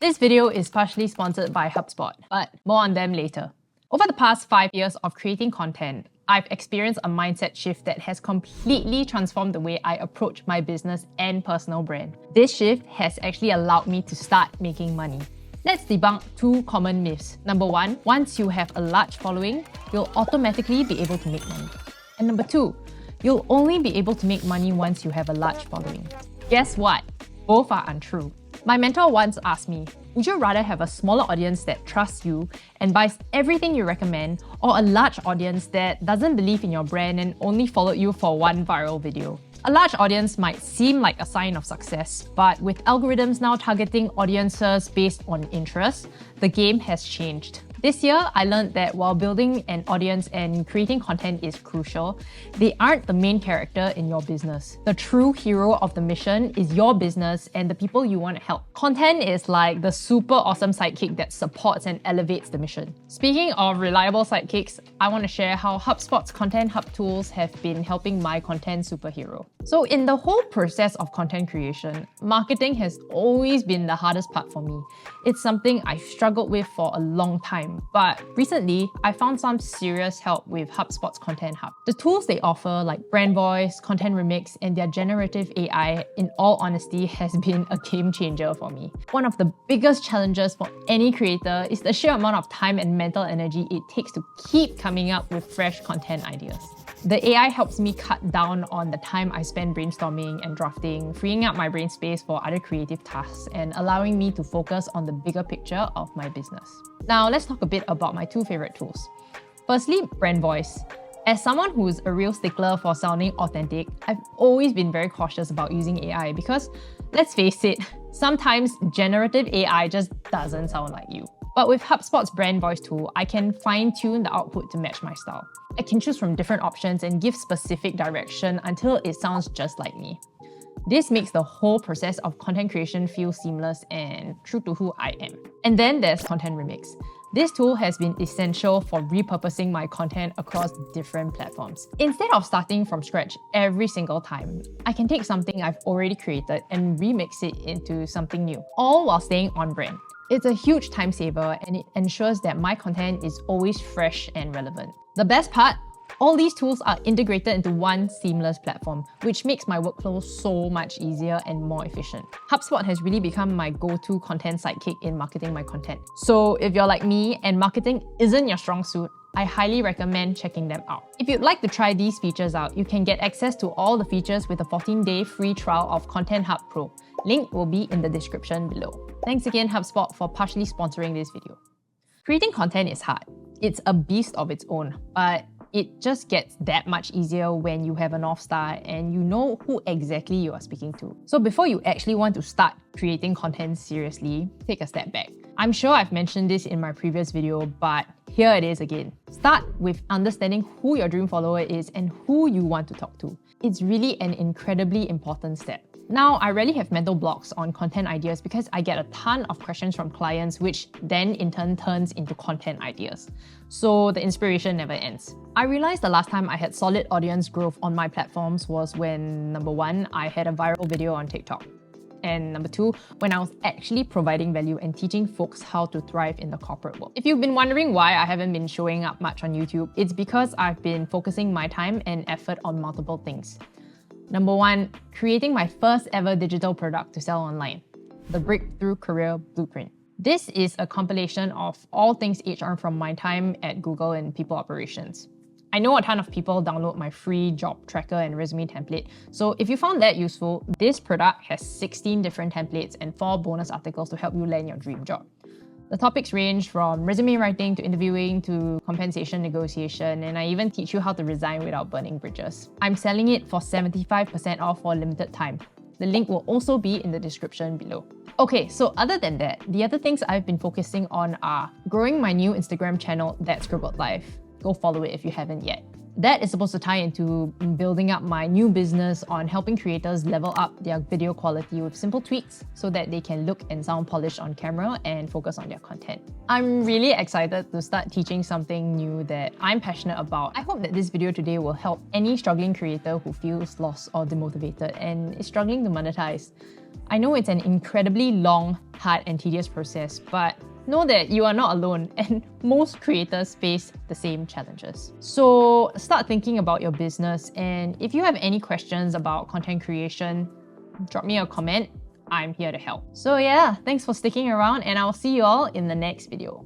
This video is partially sponsored by HubSpot, but more on them later. Over the past 5 years of creating content, I've experienced a mindset shift that has completely transformed the way I approach my business and personal brand. This shift has actually allowed me to start making money. Let's debunk 2 common myths. Number 1, once you have a large following, you'll automatically be able to make money. And number 2, you'll only be able to make money once you have a large following. Guess what? Both are untrue. My mentor once asked me, would you rather have a smaller audience that trusts you and buys everything you recommend, or a large audience that doesn't believe in your brand and only followed you for one viral video? A large audience might seem like a sign of success, but with algorithms now targeting audiences based on interest, the game has changed. This year, I learned that while building an audience and creating content is crucial, they aren't the main character in your business. The true hero of the mission is your business and the people you want to help. Content is like the super awesome sidekick that supports and elevates the mission. Speaking of reliable sidekicks, I want to share how HubSpot's Content Hub tools have been helping my content superhero. So in the whole process of content creation, marketing has always been the hardest part for me. It's something I've struggled with for a long time. But recently, I found some serious help with HubSpot's Content Hub. The tools they offer, like Brand Voice, Content Remix, and their generative AI, in all honesty, has been a game changer for me. One of the biggest challenges for any creator is the sheer amount of time and mental energy it takes to keep coming up with fresh content ideas. The AI helps me cut down on the time I spend brainstorming and drafting, freeing up my brain space for other creative tasks and allowing me to focus on the bigger picture of my business. Now, let's talk a bit about my 2 favorite tools. Firstly, Brand Voice. As someone who's a real stickler for sounding authentic, I've always been very cautious about using AI because, let's face it, sometimes generative AI just doesn't sound like you. But with HubSpot's Brand Voice tool, I can fine-tune the output to match my style. I can choose from different options and give specific direction until it sounds just like me. This makes the whole process of content creation feel seamless and true to who I am. And then there's Content Remix. This tool has been essential for repurposing my content across different platforms. Instead of starting from scratch every single time, I can take something I've already created and remix it into something new, all while staying on brand. It's a huge time saver and it ensures that my content is always fresh and relevant. The best part? All these tools are integrated into one seamless platform, which makes my workflow so much easier and more efficient. HubSpot has really become my go-to content sidekick in marketing my content. So if you're like me and marketing isn't your strong suit, I highly recommend checking them out. If you'd like to try these features out, you can get access to all the features with a 14-day free trial of Content Hub Pro. Link will be in the description below. Thanks again, HubSpot, for partially sponsoring this video. Creating content is hard. It's a beast of its own, but it just gets that much easier when you have a North Star and you know who exactly you are speaking to. So before you actually want to start creating content seriously, take a step back. I'm sure I've mentioned this in my previous video, but here it is again. Start with understanding who your dream follower is and who you want to talk to. It's really an incredibly important step. Now, I rarely have mental blocks on content ideas because I get a ton of questions from clients, which then in turn turns into content ideas. So the inspiration never ends. I realized the last time I had solid audience growth on my platforms was when, number 1, I had a viral video on TikTok. And number 2, when I was actually providing value and teaching folks how to thrive in the corporate world. If you've been wondering why I haven't been showing up much on YouTube, it's because I've been focusing my time and effort on multiple things. Number 1, creating my first ever digital product to sell online, the Breakthrough Career Blueprint. This is a compilation of all things HR from my time at Google and people operations. I know a ton of people download my free job tracker and resume template, so if you found that useful, this product has 16 different templates and 4 bonus articles to help you land your dream job. The topics range from resume writing to interviewing to compensation negotiation, and I even teach you how to resign without burning bridges. I'm selling it for 75% off for a limited time. The link will also be in the description below. Okay, so other than that, the other things I've been focusing on are growing my new Instagram channel, That's Scribbled Life. Go follow it if you haven't yet. That is supposed to tie into building up my new business on helping creators level up their video quality with simple tweaks so that they can look and sound polished on camera and focus on their content. I'm really excited to start teaching something new that I'm passionate about. I hope that this video today will help any struggling creator who feels lost or demotivated and is struggling to monetize. I know it's an incredibly long, hard, and tedious process, but know that you are not alone and most creators face the same challenges. So start thinking about your business, and if you have any questions about content creation, drop me a comment. I'm here to help. So yeah, thanks for sticking around, and I'll see you all in the next video.